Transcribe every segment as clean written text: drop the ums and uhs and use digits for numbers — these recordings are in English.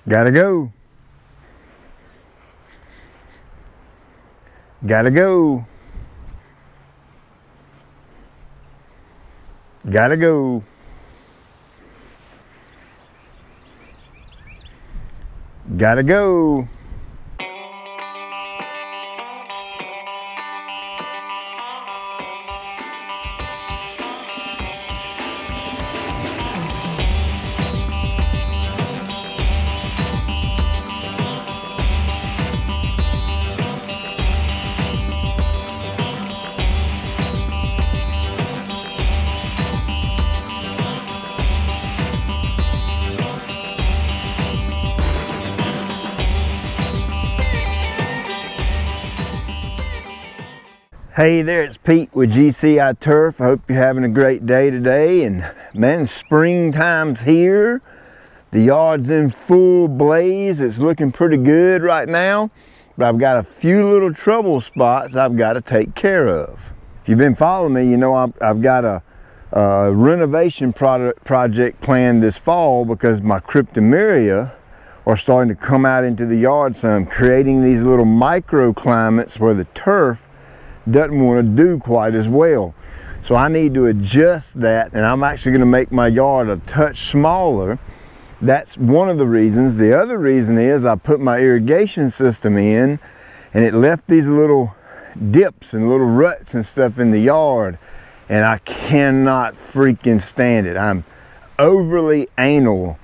Gotta go. Gotta go. Gotta go. Gotta go. Hey there, it's Pete with GCI Turf. I hope you're having a great day today. And man, springtime's here. The yard's in full blaze. It's looking pretty good right now, but I've got a few little trouble spots I've got to take care of. If you've been following me, you know I've got a renovation project planned this fall because my cryptomeria are starting to come out into the yard some, creating these little microclimates where the turf doesn't want to do quite as well. So I need to adjust that, and I'm actually going to make my yard a touch smaller. That's one of the reasons. The other reason is I put my irrigation system in and it left these little dips and little ruts and stuff in the yard, and I cannot freaking stand it. I'm overly anal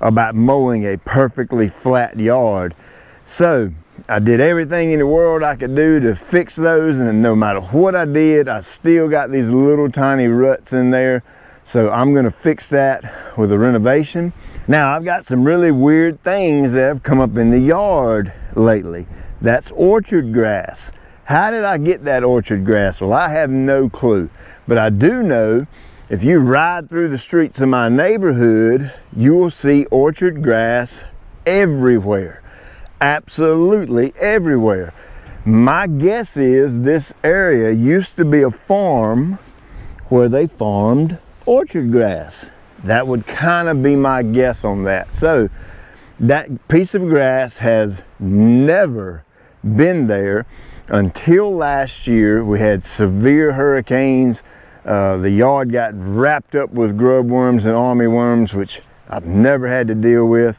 about mowing a perfectly flat yard. So I did everything in the world I could do to fix those, and no matter what I did, I still got these little tiny ruts in there. So I'm going to fix that with a renovation. Now I've got some really weird things that have come up in the yard lately. That's orchard grass. How did I get that orchard grass? Well, I have no clue, but I do know if you ride through the streets of my neighborhood, you will see orchard grass everywhere. Absolutely everywhere. My guess is this area used to be a farm where they farmed orchard grass. That would kind of be my guess on that. So that piece of grass has never been there until last year. We had severe hurricanes. The yard got wrapped up with grub worms and army worms, which I've never had to deal with.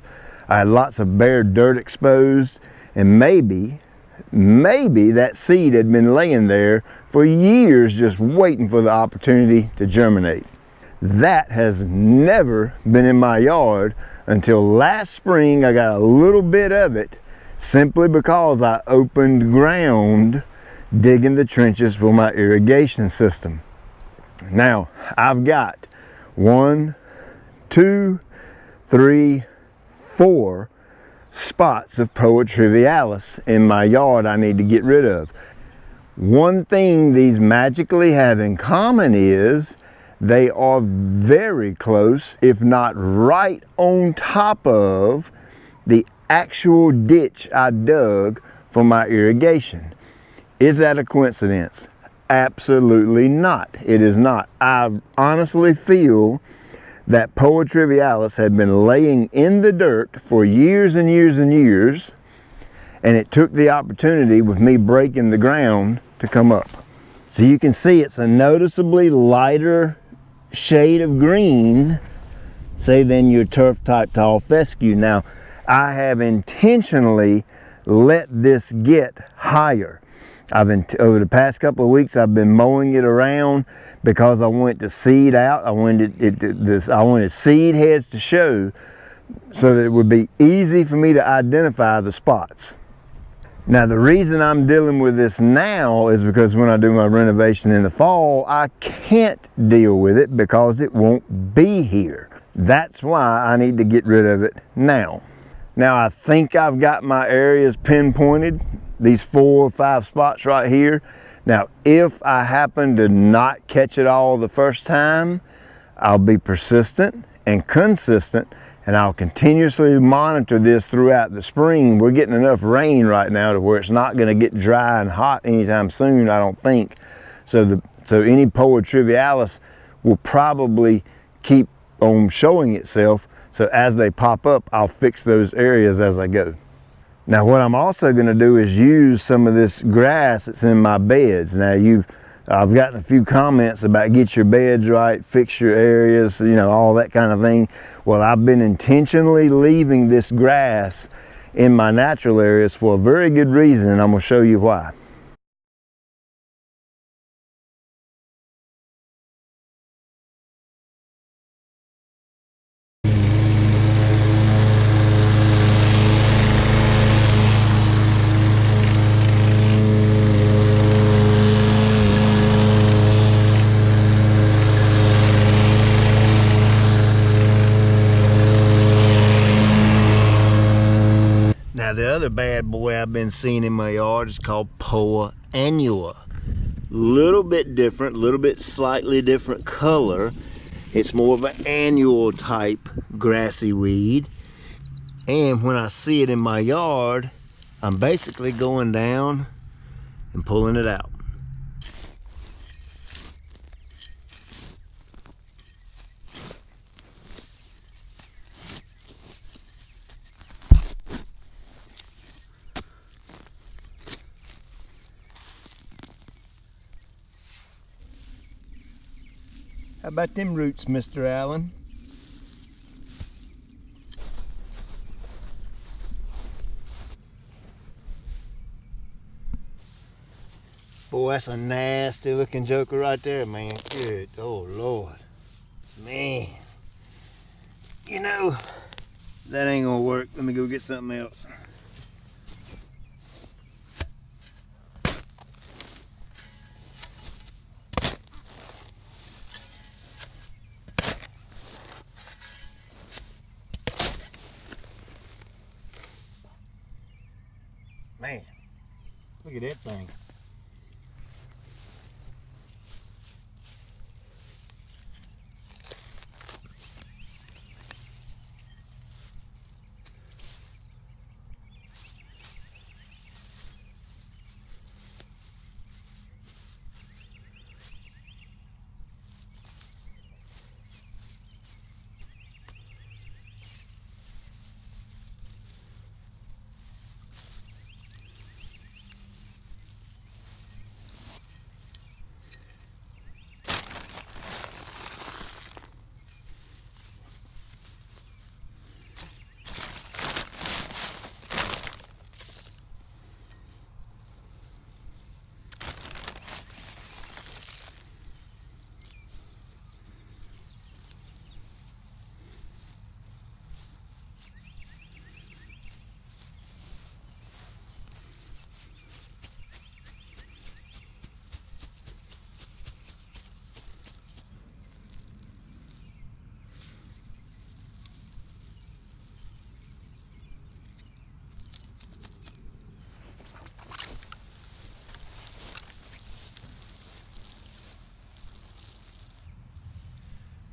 I had lots of bare dirt exposed, and maybe that seed had been laying there for years just waiting for the opportunity to germinate. That has never been in my yard until last spring. I got a little bit of it simply because I opened ground digging the trenches for my irrigation system. Now I've got 1, 2, 3, 4 spots of Poa trivialis in my yard I need to get rid of. One thing these magically have in common is they are very close, if not right on top of the actual ditch I dug for my irrigation. Is that a coincidence? Absolutely not. It is not. I honestly feel that Poa trivialis had been laying in the dirt for years and years and years, and it took the opportunity with me breaking the ground to come up. So you can see it's a noticeably lighter shade of green, say, than your turf type tall fescue. Now I have intentionally let this get higher. Over the past couple of weeks I've been mowing it around because I want it to seed out. I wanted seed heads to show so that it would be easy for me to identify the spots. Now the reason I'm dealing with this now is because when I do my renovation in the fall, I can't deal with it because it won't be here. That's why I need to get rid of it now. Now I think I've got my areas pinpointed, these 4 or 5 spots right here. Now if I happen to not catch it all the first time, I'll be persistent and consistent, and I'll continuously monitor this throughout the spring. We're getting enough rain right now to where it's not going to get dry and hot anytime soon, I don't think. So any Poa trivialis will probably keep on showing itself. So as they pop up, I'll fix those areas as I go. Now what I'm also going to do is use some of this grass that's in my beds. Now I've gotten a few comments about get your beds right, fix your areas, you know, all that kind of thing. Well, I've been intentionally leaving this grass in my natural areas for a very good reason, and I'm going to show you why. Now the other bad boy I've been seeing in my yard is called Poa annua. Little bit different, little bit slightly different color. It's more of an annual type grassy weed. And when I see it in my yard, I'm basically going down and pulling it out. How about them roots, Mr. Allen? Boy, that's a nasty looking joker right there, man. Good, oh Lord. Man. You know, that ain't gonna work. Let me go get something else. Man, look at that thing.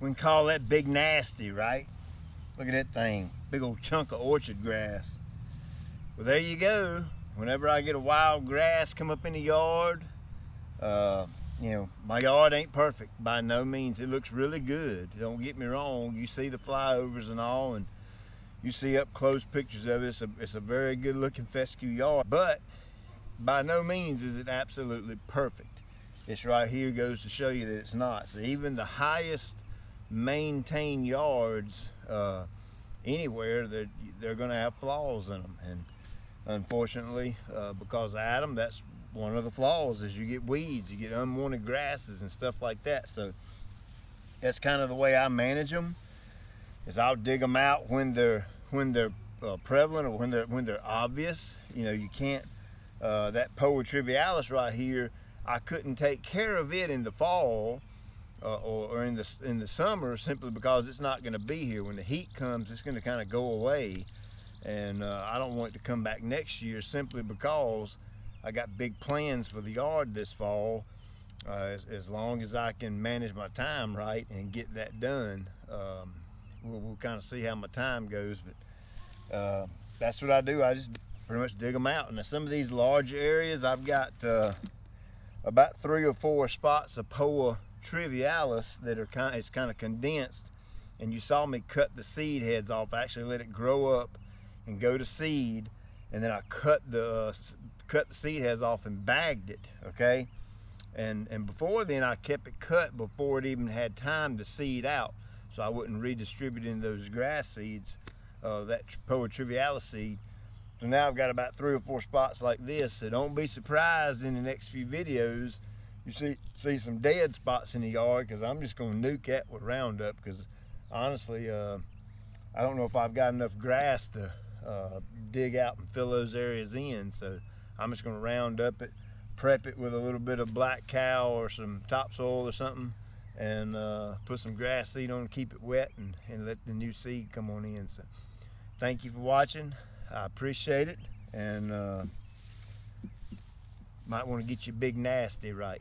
We can call that big nasty, right? Look at that thing, big old chunk of orchard grass. Well, there you go. Whenever I get a wild grass come up in the yard, you know, my yard ain't perfect by no means. It looks really good. Don't get me wrong. You see the flyovers and all, and you see up close pictures of it. It's a very good looking fescue yard, but by no means is it absolutely perfect. This right here goes to show you that it's not. So even the highest maintained yards anywhere, they're going to have flaws in them, and unfortunately because of Adam, that's one of the flaws, is you get weeds, you get unwanted grasses and stuff like that. So that's kind of the way I manage them, is I'll dig them out when they're prevalent, or when they're obvious. You know, you can't that Poa trivialis right here, I couldn't take care of it in the fall or in the summer, simply because it's not going to be here. When the heat comes, it's going to kind of go away, and I don't want it to come back next year, simply because I got big plans for the yard this fall. As long as I can manage my time right and get that done, we'll kind of see how my time goes. But that's what I do. I just pretty much dig them out. And some of these large areas, I've got about 3 or 4 spots of Poa trivialis that are kind of condensed and you saw me cut the seed heads off. I actually let it grow up and go to seed, and then I cut the seed heads off and bagged it, okay? And before then, I kept it cut before it even had time to seed out, so I wouldn't redistribute into those grass seeds, that Poa trivialis seed. So now I've got about 3 or 4 spots like this, so don't be surprised in the next few videos you see some dead spots in the yard, because I'm just going to nuke that with Roundup, because honestly, I don't know if I've got enough grass to dig out and fill those areas in, so I'm just going to Roundup it, prep it with a little bit of black cow or some topsoil or something, and put some grass seed on to keep it wet, and let the new seed come on in. So thank you for watching. I appreciate it, and might want to get your big nasty right.